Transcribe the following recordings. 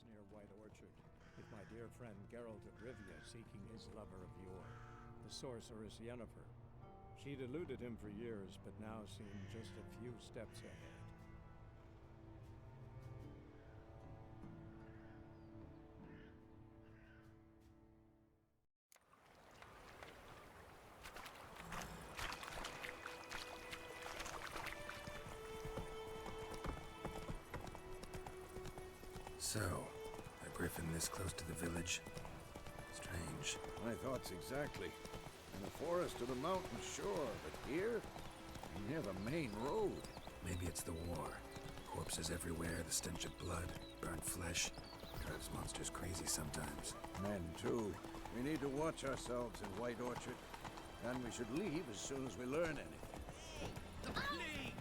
is near White Orchard, with my dear friend Geralt of Rivia seeking his lover of yore, the sorceress Yennefer. She'd eluded him for years, but now seemed just a few steps ahead. So, a griffin this close to the village? Strange. My thoughts exactly. In the forest or the mountain, sure, but here? Near the main road. Maybe it's the war. Corpses everywhere, the stench of blood, burnt flesh. Drives monsters crazy sometimes. Men, too. We need to watch ourselves in White Orchard. And we should leave as soon as we learn anything. The plague!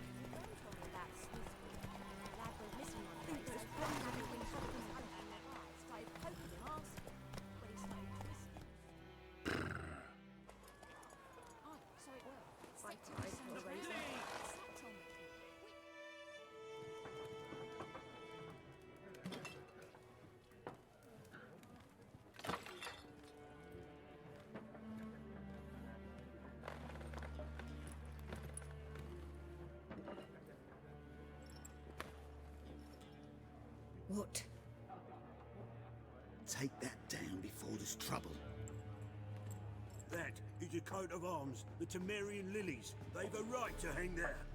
What? Take that down before there's trouble. That is a coat of arms, the Temerian lilies. They've a right to hang there.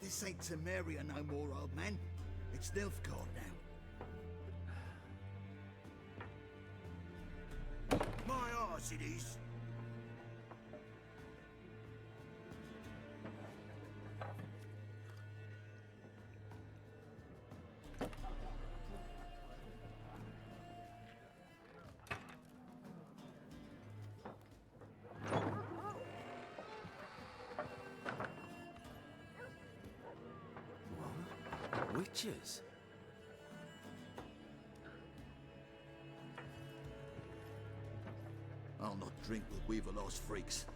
This ain't Temeria no more, old man. It's Nilfgaard now. My arse it is. Witches? I'll not drink with Weaverlost freaks.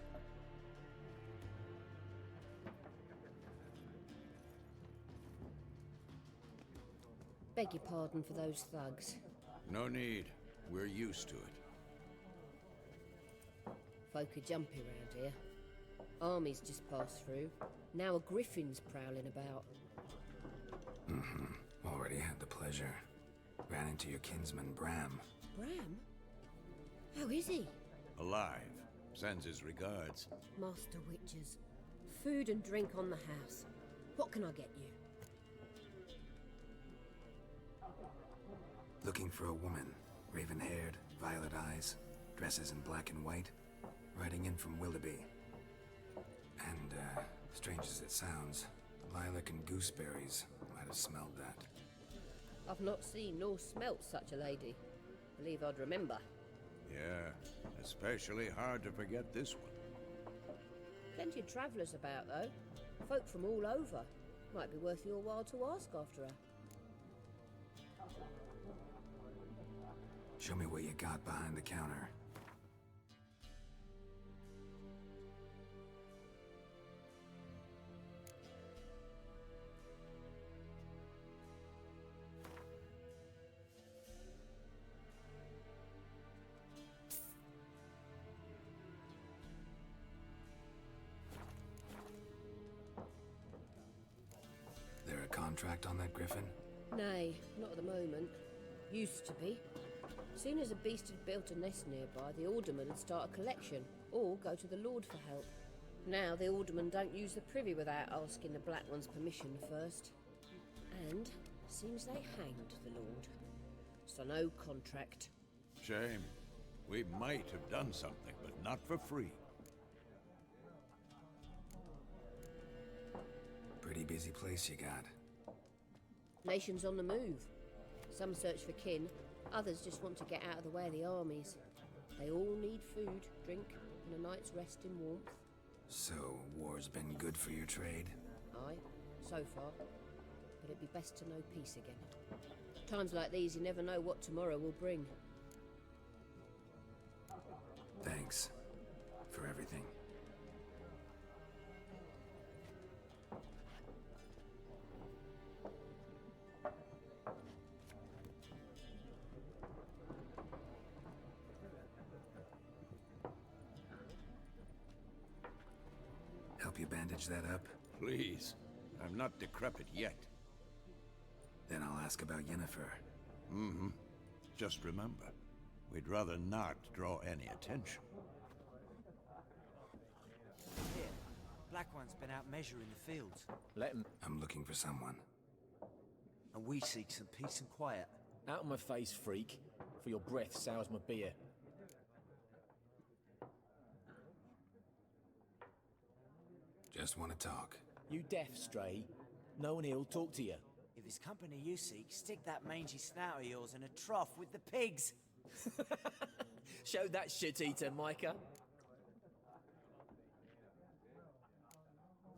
Beg your pardon for those thugs. No need. We're used to it. Folk are jumpy round here. Armies just passed through. Now a griffin's prowling about. Already had the pleasure. Ran into your kinsman, Bram. Bram? How is he? Alive. Sends his regards. Master Witches. Food and drink on the house. What can I get you? Looking for a woman. Raven-haired, violet eyes, dresses in black and white. Riding in from Willoughby. And, strange as it sounds, lilac and gooseberries. Might have smelled that. I've not seen nor smelt such a lady. Believe I'd remember. Yeah, especially hard to forget this one. Plenty of travellers about, though. Folk from all over. Might be worth your while to ask after her. Show me what you got behind the counter. There a contract on that griffin? Nay, not at the moment. Used to be. Soon as a beast had built a nest nearby, the alderman would start a collection, or go to the Lord for help. Now the aldermen don't use the privy without asking the Black One's permission first. And seems they hanged the Lord. So no contract. Shame. We might have done something, but not for free. Pretty busy place you got. Nations on the move. Some search for kin, others just want to get out of the way of the armies. They all need food, drink, and a night's rest in warmth. So, war's been good for your trade? Aye, so far. But it'd be best to know peace again. Times like these, you never know what tomorrow will bring. Thanks. For everything. you bandage that up? Please. I'm not decrepit yet. Then I'll ask about Yennefer. Just remember, we'd rather not draw any attention. Here, Black One's been out measuring the fields. Let him. I'm looking for someone. And we seek some peace and quiet. Out of my face, freak. For your breath sours my beer. Just want to talk. You deaf, Stray? No one here'll talk to you. If it's company you seek, stick that mangy snout of yours in a trough with the pigs. Show that shit-eater, Micah.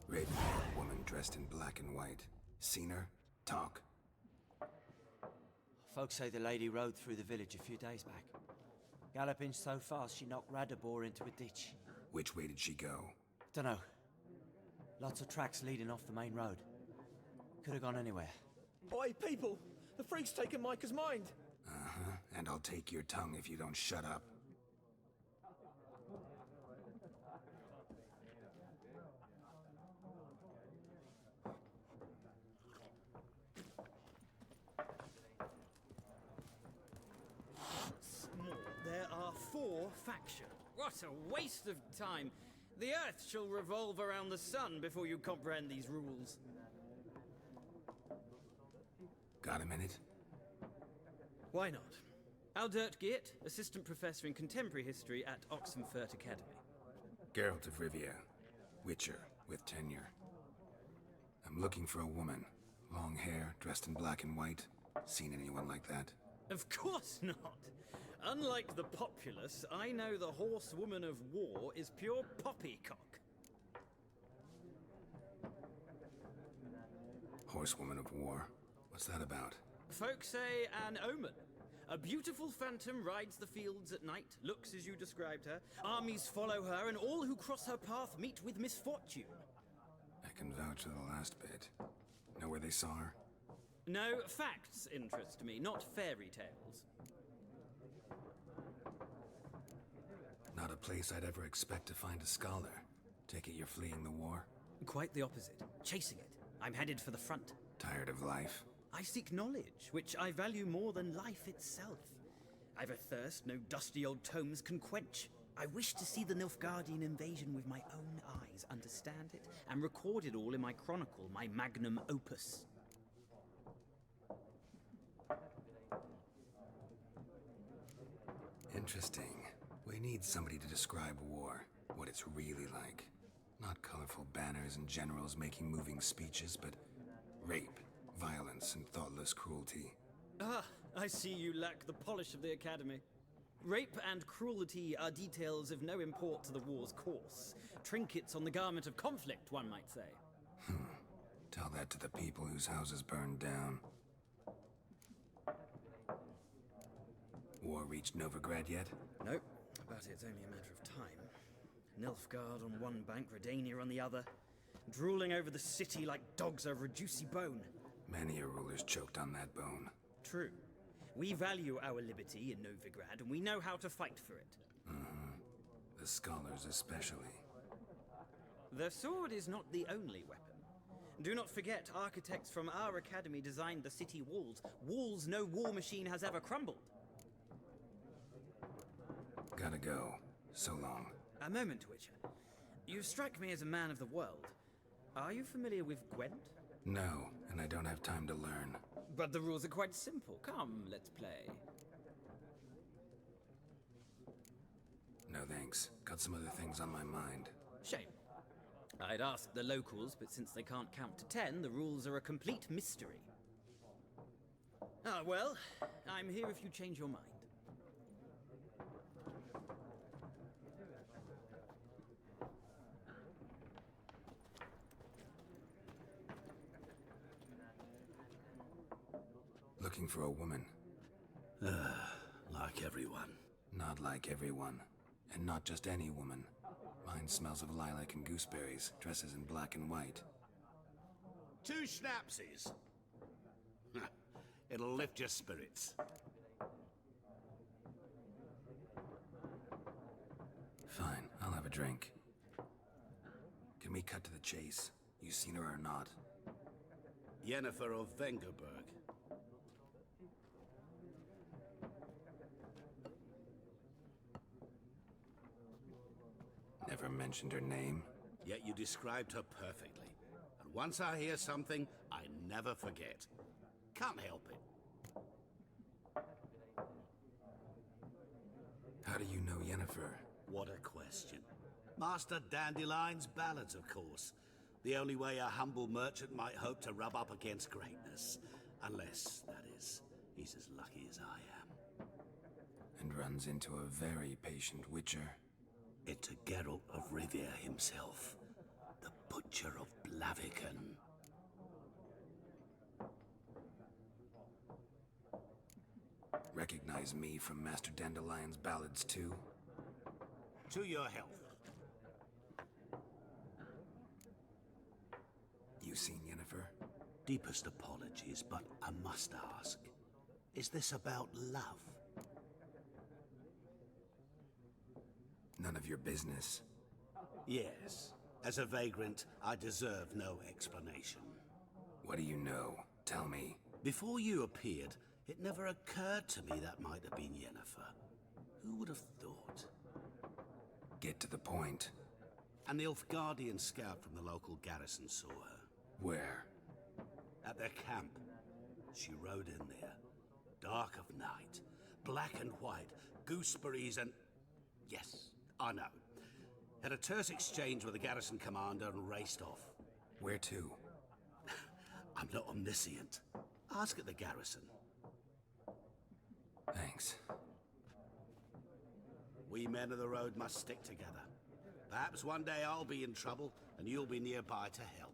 Raven-haired woman dressed in black and white. Seen her? Talk. Folks say the lady rode through the village a few days back. Galloping so fast she knocked Radabor into a ditch. Which way did she go? Dunno. Lots of tracks leading off the main road. Could have gone anywhere. Oi, people! The freak's taken Micah's mind! Uh-huh. And I'll take your tongue if you don't shut up. There are 4 factions. What a waste of time. The Earth shall revolve around the sun before you comprehend these rules. Got a minute? Why not? Aldert Geert, Assistant Professor in Contemporary History at Oxenfurt Academy. Geralt of Rivia. Witcher, with tenure. I'm looking for a woman. Long hair, dressed in black and white. Seen anyone like that? Of course not. Unlike the populace, I know the horsewoman of war is pure poppycock. Horsewoman of war. What's that about? Folks say an omen. A beautiful phantom rides the fields at night, looks as you described her. Armies follow her, and all who cross her path meet with misfortune. I can vouch for the last bit. Know where they saw her? No, facts interest me, not fairy tales. Not a place I'd ever expect to find a scholar. Take it you're fleeing the war? Quite the opposite. Chasing it. I'm headed for the front. Tired of life? I seek knowledge, which I value more than life itself. I've a thirst no dusty old tomes can quench. I wish to see the Nilfgaardian invasion with my own eyes, understand it, and record it all in my chronicle, my magnum opus. Interesting. We need somebody to describe war, what it's really like. Not colorful banners and generals making moving speeches, but rape, violence, and thoughtless cruelty. Ah, I see you lack the polish of the Academy. Rape and cruelty are details of no import to the war's course. Trinkets on the garment of conflict, one might say. Tell that to the people whose houses burned down. War reached Novigrad yet? Nope, but it's only a matter of time. Nilfgaard on one bank, Redania on the other, drooling over the city like dogs over a juicy bone. Many a ruler's choked on that bone. True. We value our liberty in Novigrad, and we know how to fight for it. The scholars especially. The sword is not the only weapon. Do not forget, architects from our academy designed the city walls. Walls no war machine has ever crumbled. Gotta go. So long. A moment, Witcher. You strike me as a man of the world. Are you familiar with Gwent? No, and I don't have time to learn. But the rules are quite simple. Come, let's play. No thanks. Got some other things on my mind. Shame. I'd ask the locals, but since they can't count to 10, the rules are a complete mystery. Ah, well, I'm here if you change your mind. Looking for a woman. Like everyone. Not like everyone. And not just any woman. Mine smells of lilac and gooseberries, dresses in black and white. 2 schnapsies. It'll lift your spirits. Fine, I'll have a drink. Can we me cut to the chase. You seen her or not? Yennefer of Vengerberg. Never mentioned her name. Yet you described her perfectly. And once I hear something, I never forget. Can't help it. How do you know Yennefer? What a question. Master Dandelion's ballads, of course. The only way a humble merchant might hope to rub up against greatness. Unless, that is, he's as lucky as I am. And runs into a very patient witcher. It's a Geralt of Rivia himself. The Butcher of Blaviken. Recognize me from Master Dandelion's ballads too? To your health. You seen Yennefer? Deepest apologies, but I must ask. Is this about love? None of your business. Yes. As a vagrant, I deserve no explanation. What do you know? Tell me. Before you appeared, it never occurred to me that might have been Yennefer. Who would have thought? Get to the point. An Nilfgaardian scout from the local garrison saw her. Where? At their camp. She rode in there. Dark of night. Black and white. Gooseberries and... Yes, I know. Had a terse exchange with the garrison commander and raced off. Where to? I'm not omniscient. Ask at the garrison. Thanks. We men of the road must stick together. Perhaps one day I'll be in trouble and you'll be nearby to help.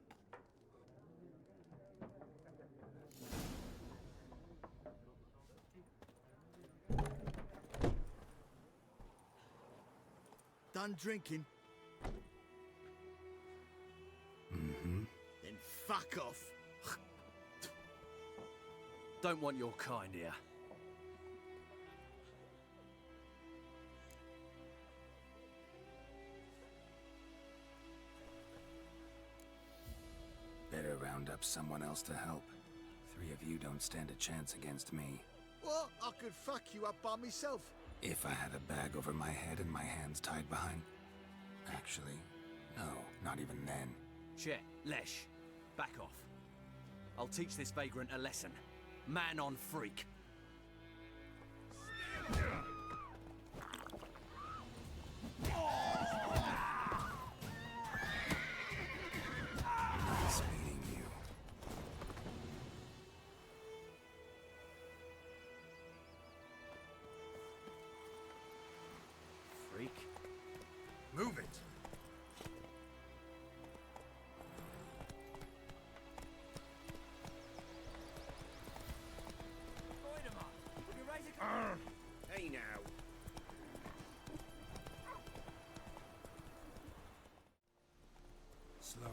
Done drinking? Mm-hmm. Then fuck off. Don't want your kind here. Better round up someone else to help. 3 of you don't stand a chance against me. What? I could fuck you up by myself. If I had a bag over my head and my hands tied behind... Actually, no, not even then. Chet, Lesh, back off. I'll teach this vagrant a lesson. Man on freak. Nice meeting you. Freak. Move it! Hey now. Slower.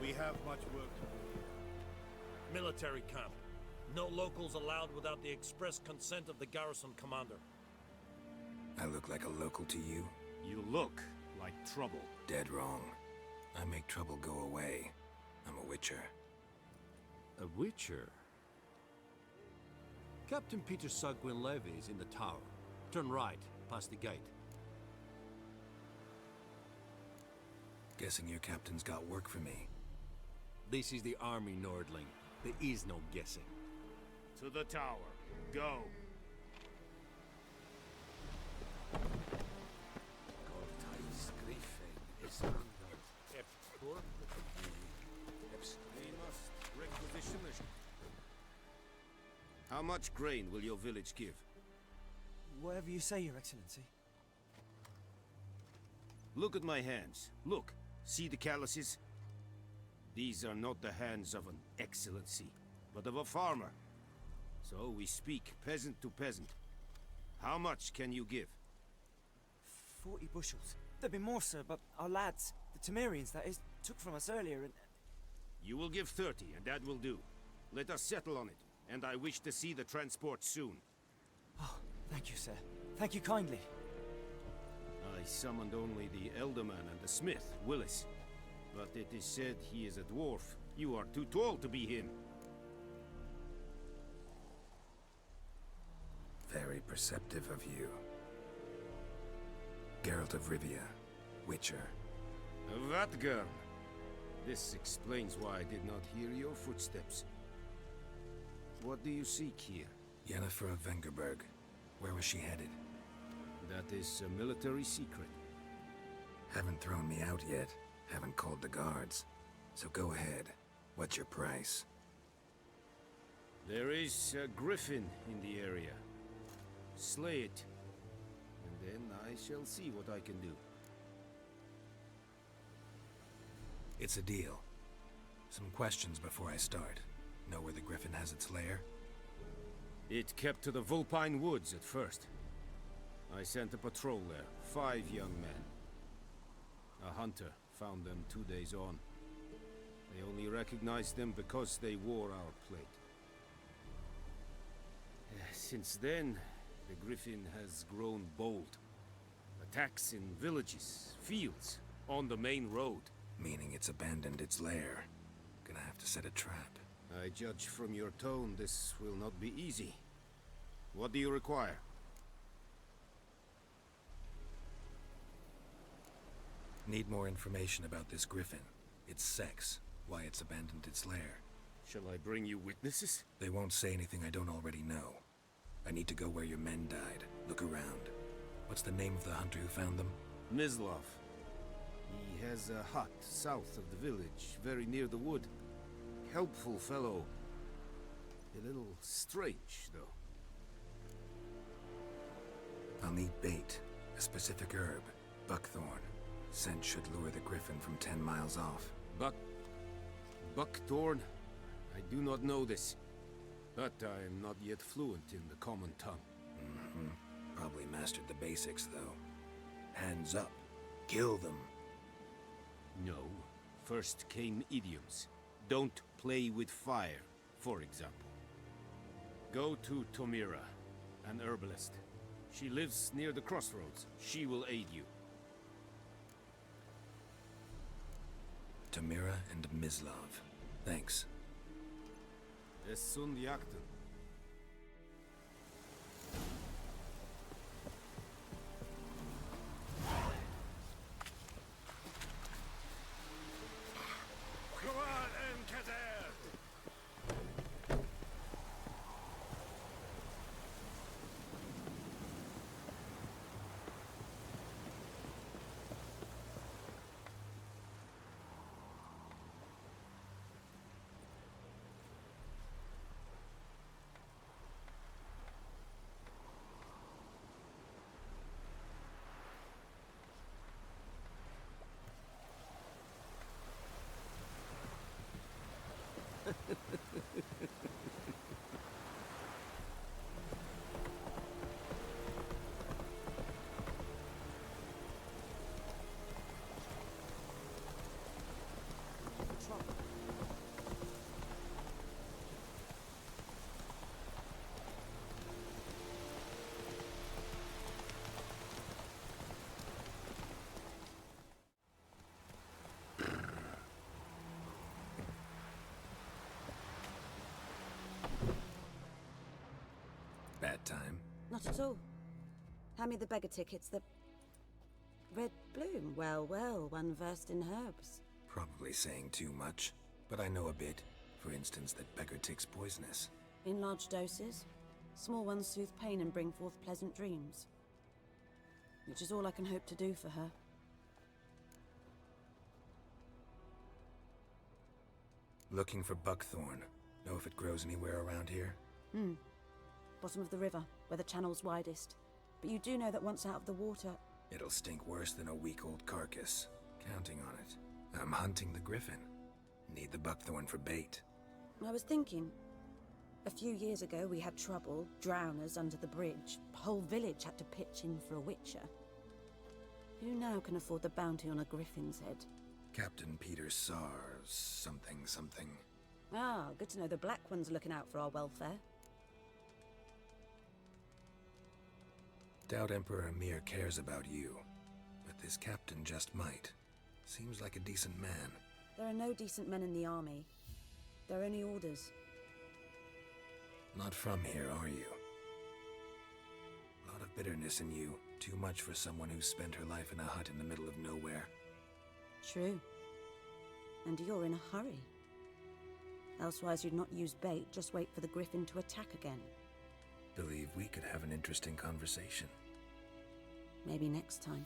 We have much work to do. Military camp. No locals allowed without the express consent of the garrison commander. I look like a local to you? You look like trouble. Dead wrong. I make trouble go away. I'm a witcher. A witcher? Captain Peter Sugwin Levy is in the tower. Turn right, past the gate. Guessing your captain's got work for me. This is the army, Nordling. There is no guessing. To the tower. Go. How much grain will your village give? Whatever you say, Your Excellency. Look at my hands. Look. See the calluses? These are not the hands of an excellency, but of a farmer. So we speak peasant to peasant. How much can you give? 40 bushels. There'd be more, sir, but our lads, the Temerians, that is, took from us earlier and... You will give 30, and that will do. Let us settle on it. and I wish to see the transport soon. Oh, thank you, sir. Thank you kindly. I summoned only the Elderman and the smith, Willis. But it is said he is a dwarf. You are too tall to be him. Very perceptive of you. Geralt of Rivia, Witcher. Vatgern! This explains why I did not hear your footsteps. What do you seek here? Yennefer of Vengerberg. Where was she headed? That is a military secret. Haven't thrown me out yet. Haven't called the guards. So go ahead. What's your price? There is a griffin in the area. Slay it, and then I shall see what I can do. It's a deal. Some questions before I start. Know where the griffin has its lair? It kept to the Vulpine Woods at first. I sent a patrol there, 5 young men. A hunter found them 2 days on. They only recognized them because they wore our plate. Since then, the griffin has grown bold. Attacks in villages, fields, on the main road. Meaning it's abandoned its lair. Gonna have to set a trap. I judge from your tone this will not be easy. What do you require? Need more information about this griffin. Its sex, why it's abandoned its lair. Shall I bring you witnesses? They won't say anything I don't already know. I need to go where your men died. Look around. What's the name of the hunter who found them? Mislav. He has a hut south of the village, very near the wood. Helpful fellow. A little strange, though. I'll need bait. A specific herb. Buckthorn. Scent should lure the griffin from 10 miles off. Buckthorn? I do not know this. But I am not yet fluent in the common tongue. Probably mastered the basics, though. Hands up. Kill them. No. First came idioms. Don't play with fire, for example. Go to Tomira, an herbalist. She lives near the crossroads. She will aid you. Tomira and Mislav. Thanks. Es sunt jakten. Bad time? Not at all. Hand me the beggar tickets, the... Red Bloom. Well, well, one versed in herbs. Probably saying too much, but I know a bit. For instance, that beggar tick's poisonous. In large doses. Small ones soothe pain and bring forth pleasant dreams. Which is all I can hope to do for her. Looking for buckthorn. Know if it grows anywhere around here? Bottom of the river, where the channel's widest. But you do know that once out of the water... It'll stink worse than a week-old carcass. Counting on it. I'm hunting the griffin. Need the buckthorn for bait. I was thinking... A few years ago we had trouble, drowners under the bridge. The whole village had to pitch in for a witcher. Who now can afford the bounty on a griffin's head? Captain Peter Sars, something. Ah, good to know the Black One's looking out for our welfare. Doubt Emperor Emir cares about you, but this captain just might. Seems like a decent man. There are no decent men in the army. They're only orders. Not from here, are you? A lot of bitterness in you. Too much for someone who's spent her life in a hut in the middle of nowhere. True. And you're in a hurry. Elsewise you'd not use bait, just wait for the Griffin to attack again. Believe we could have an interesting conversation. Maybe next time.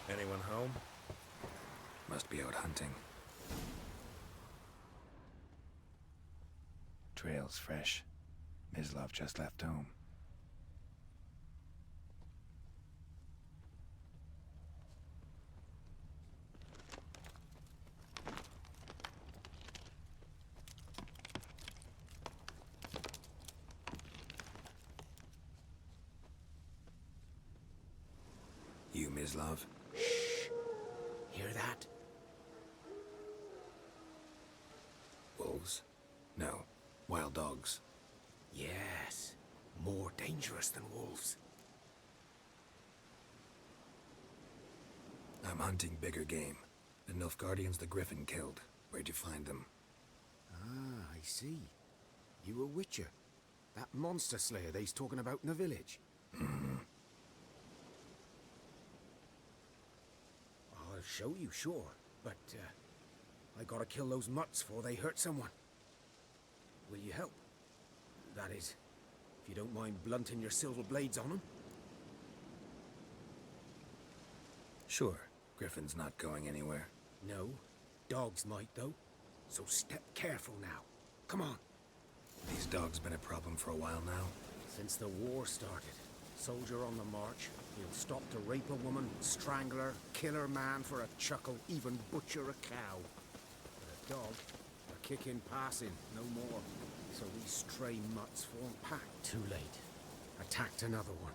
Anyone home? Must be out hunting. Trail's fresh. Mislav just left home. You, Mislav? Hear that? Wolves? No. Wild dogs. Yes. More dangerous than wolves. I'm hunting bigger game. The Nilfgaardians the Griffin killed. Where'd you find them? Ah, I see. You a witcher. That monster slayer they's talking about in the village. I'll show you, sure. But, I gotta kill those mutts before they hurt someone. Will you help? That is, if you don't mind blunting your silver blades on them. Sure. Griffin's not going anywhere. No. Dogs might, though. So step careful now. Come on. These dogs been a problem for a while now? Since the war started. Soldier on the march. He'll stop to rape a woman, strangle her, kill her man for a chuckle, even butcher a cow. But a dog, a kick in passing, no more. So these stray mutts form pack. Too late. Attacked another one.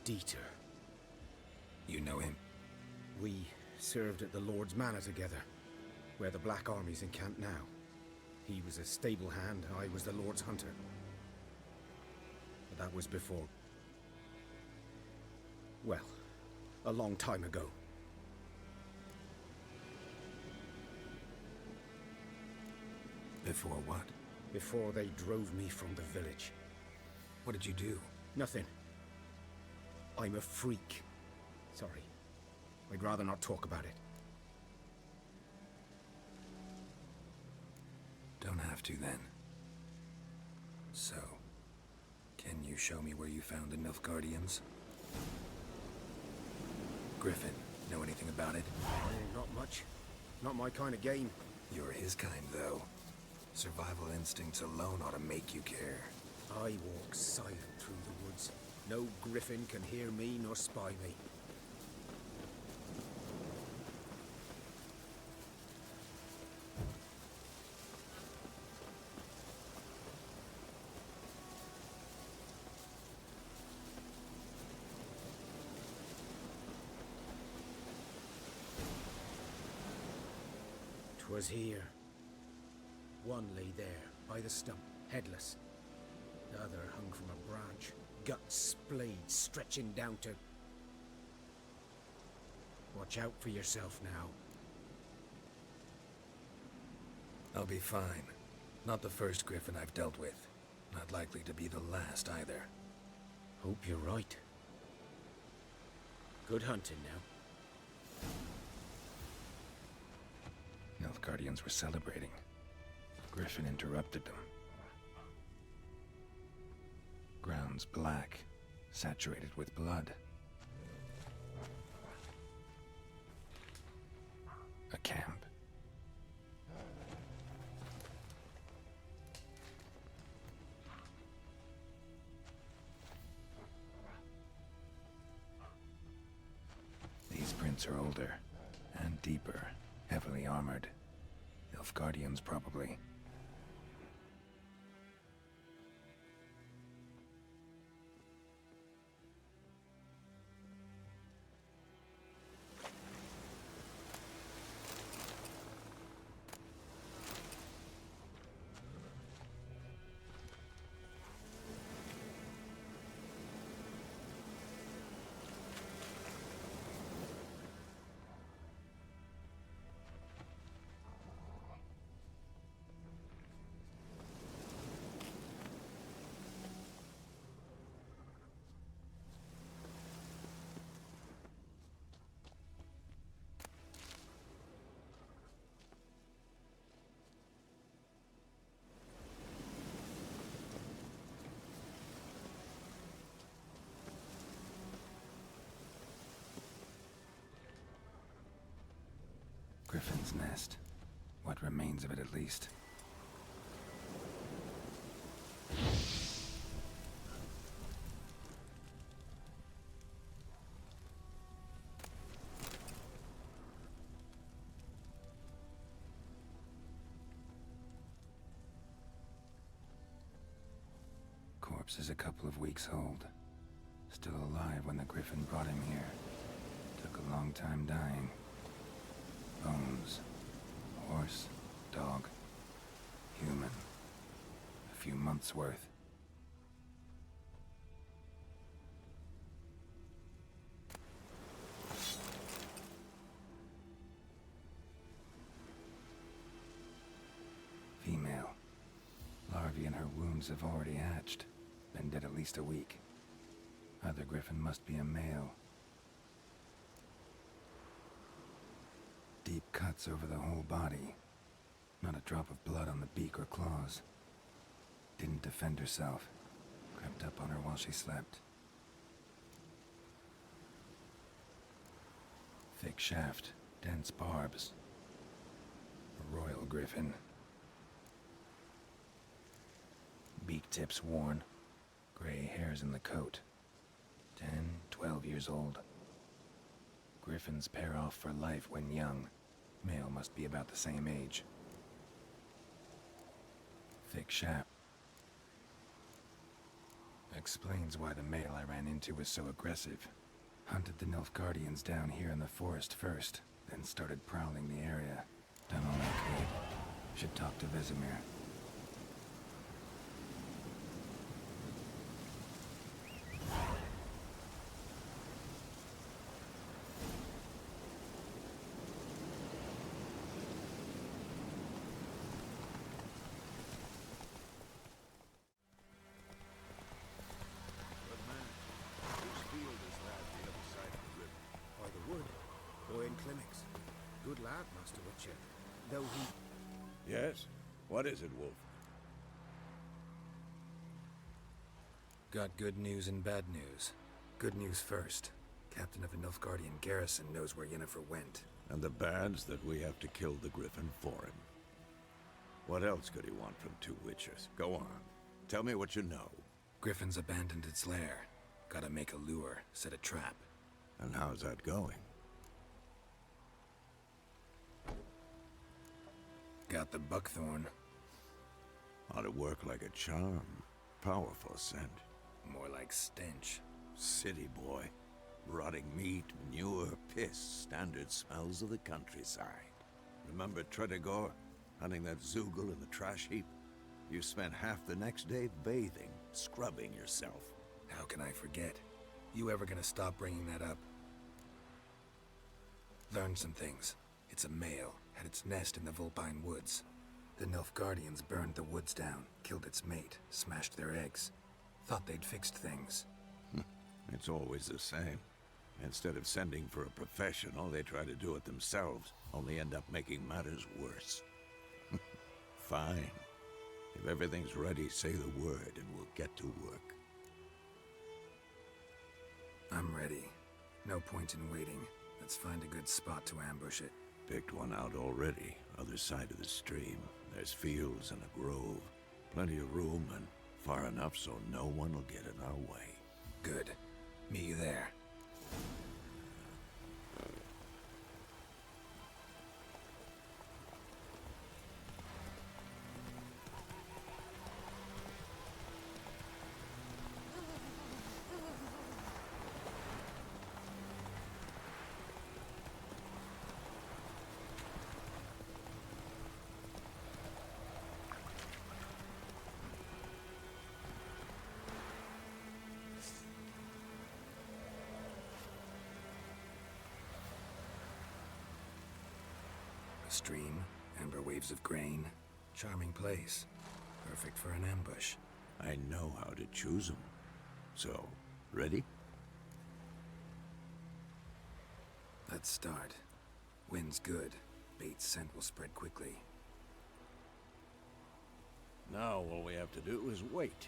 Dieter. You know him? We served at the Lord's Manor together, where the Black Army's encamped now. He was a stable hand, I was the Lord's hunter. But that was before... well, a long time ago. Before what? Before they drove me from the village. What did you do? Nothing. I'm a freak. Sorry. I'd rather not talk about it. Don't have to then. So, can you show me where you found the Nilfgaardians? Griffin, know anything about it? Not much. Not my kind of game. You're his kind, though. Survival instincts alone ought to make you care. I walk silent through the woods. No griffin can hear me nor spy me. Was here. One lay there, by the stump, headless. The other hung from a branch, guts splayed, stretching down to... Watch out for yourself now. I'll be fine. Not the first griffin I've dealt with. Not likely to be the last either. Hope you're right. Good hunting now. Nilfgaardians were celebrating. Griffin interrupted them. Ground's black, saturated with blood. A camp. These prints are older and deeper. Heavily armored. Nilfgaardians, probably. Griffin's nest. What remains of it, at least. Corpse is a couple of weeks old. Still alive when the Griffin brought him here. Took a long time dying. Bones. Horse. Dog. Human. A few months' worth. Female. Larvae in her wombs have already hatched. Been dead at least a week. Other Griffin must be a male. Deep cuts over the whole body. Not a drop of blood on the beak or claws. Didn't defend herself. Crept up on her while she slept. Thick shaft, dense barbs. A royal Griffin. Beak tips worn. Gray hairs in the coat. 10, 12 years old. Griffins pair off for life when young. Male must be about the same age. Thick shaft. Explains why the male I ran into was so aggressive. Hunted the Nilfgaardians down here in the forest first, then started prowling the area. Done all I could. Should talk to Vesemir. bad, Master Witcher. Though he... Yes? What is it, Wolf? Got good news and bad news. Good news first. Captain of the Nilfgaardian garrison knows where Yennefer went. And the bad's that we have to kill the Griffin for him. What else could he want from two Witchers? Go on. Tell me what you know. Griffin's abandoned its lair. Gotta make a lure, set a trap. And how's that going? Got the buckthorn. Ought to work like a charm. Powerful scent. More like stench. City boy. Rotting meat, manure, piss, standard smells of the countryside. Remember Tredegor? Hunting that Zoogle in the trash heap? You spent half the next day bathing, scrubbing yourself. How can I forget? You ever gonna stop bringing that up? Learned some things. It's a male, had its nest in the Vulpine Woods. The Nilfgaardians burned the woods down, killed its mate, smashed their eggs. Thought they'd fixed things. It's always the same. Instead of sending for a professional, they try to do it themselves, only end up making matters worse. Fine. If everything's ready, say the word and we'll get to work. I'm ready. No point in waiting. Let's find a good spot to ambush it. Picked one out already, other side of the stream. There's fields and a grove. Plenty of room and far enough so no one will get in our way. Good. Meet you there. Stream, amber waves of grain. Charming place. Perfect for an ambush. I know how to choose them. So, ready? Let's start. Wind's good. Bait's scent will spread quickly. Now all we have to do is wait.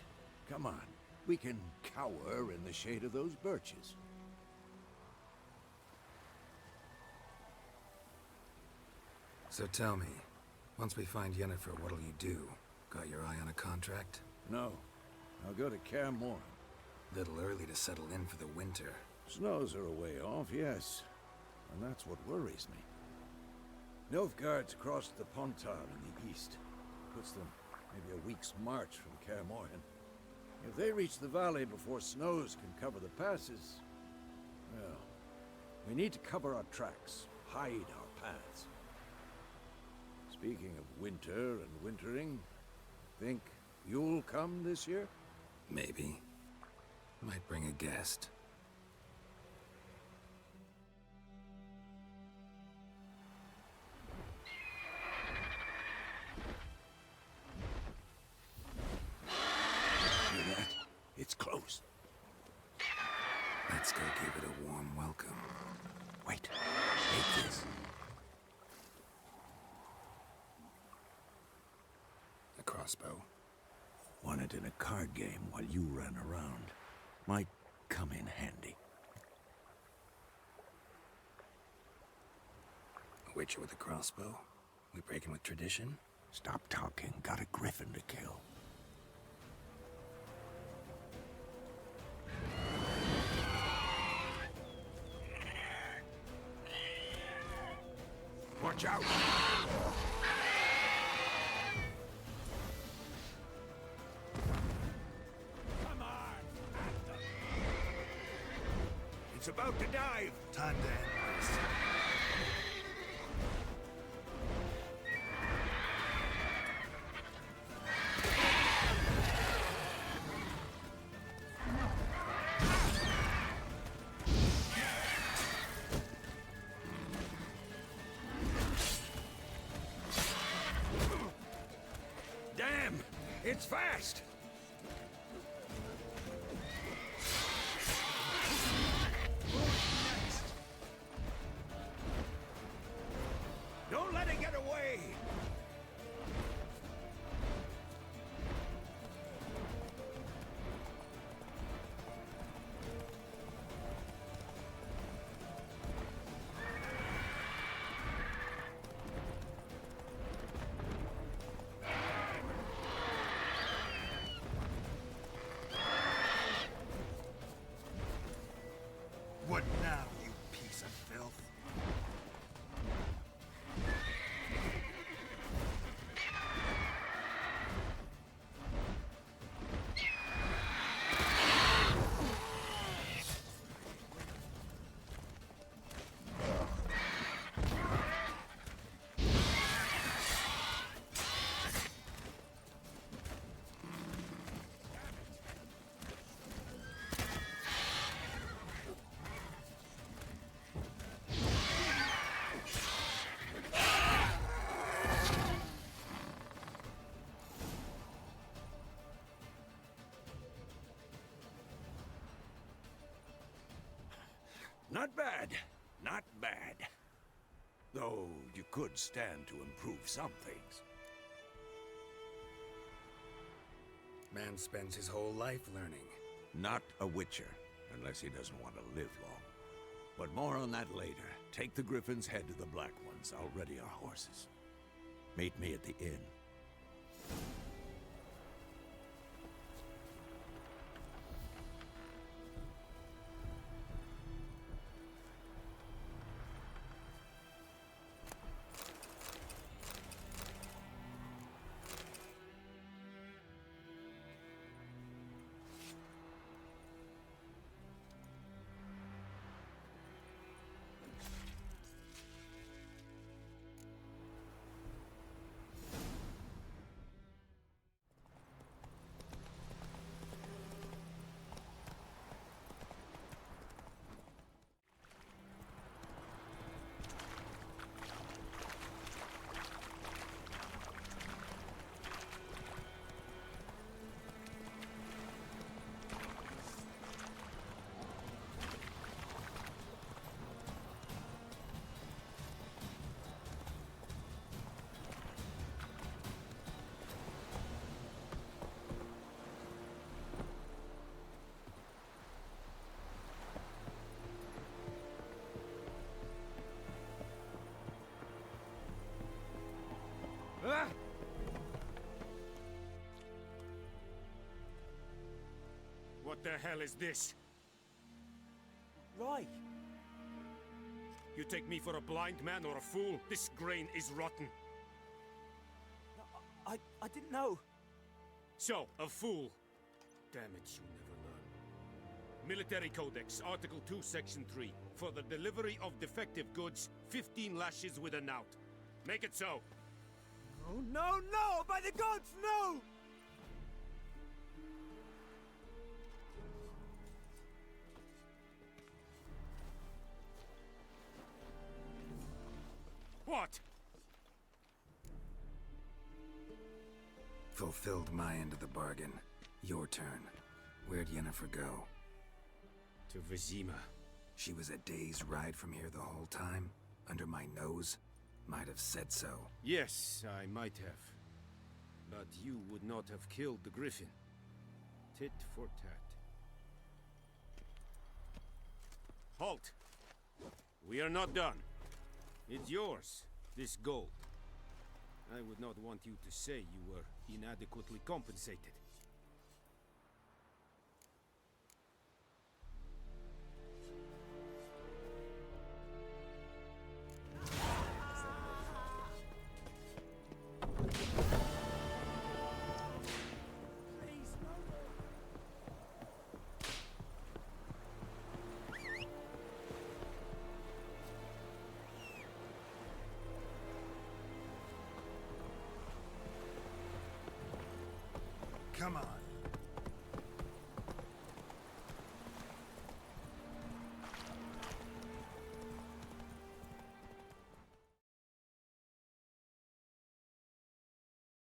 Come on. We can cower in the shade of those birches. So tell me, once we find Yennefer, what'll you do? Got your eye on a contract? No. I'll go to Kaer Morhen. Little early to settle in for the winter. Snows are a way off, yes. And that's what worries me. Nilfgaard's across the Pontar in the east. Puts them maybe a week's march from Kaer Morhen. If they reach the valley before snows can cover the passes, well, we need to cover our tracks, hide our paths. Speaking of winter and wintering, think you'll come this year? Maybe. Might bring a guest. Hear that? It's close. Let's go give it a warm welcome. Wait. Take this. A crossbow. Won it in a card game while you ran around. Might come in handy. A witcher with a crossbow? We breaking with tradition? Stop talking. Got a griffin to kill. Watch out! Come on! It's about to dive! Time to end this. Damn! It's fast! What now, you piece of filth? Not bad. Not bad. Though you could stand to improve some things. Man spends his whole life learning. Not a Witcher, unless he doesn't want to live long. But more on that later. Take the Griffin's head to the Black Ones. I'll ready our horses. Meet me at the inn. What the hell is this? Right. You take me for a blind man or a fool? This grain is rotten. I didn't know. So, a fool. Damn it, you never learn. Military Codex, Article 2, Section 3. For the delivery of defective goods, 15 lashes with a knout. Make it so. Oh, no, no! By the gods, no! What? Fulfilled my end of the bargain. Your turn. Where'd Yennefer go? To Vizima. She was a day's ride from here the whole time? Under my nose? Might have said so. Yes, I might have. But you would not have killed the Griffin. Tit for tat. Halt! We are not done. It's yours, this gold. I would not want you to say you were inadequately compensated. Come on.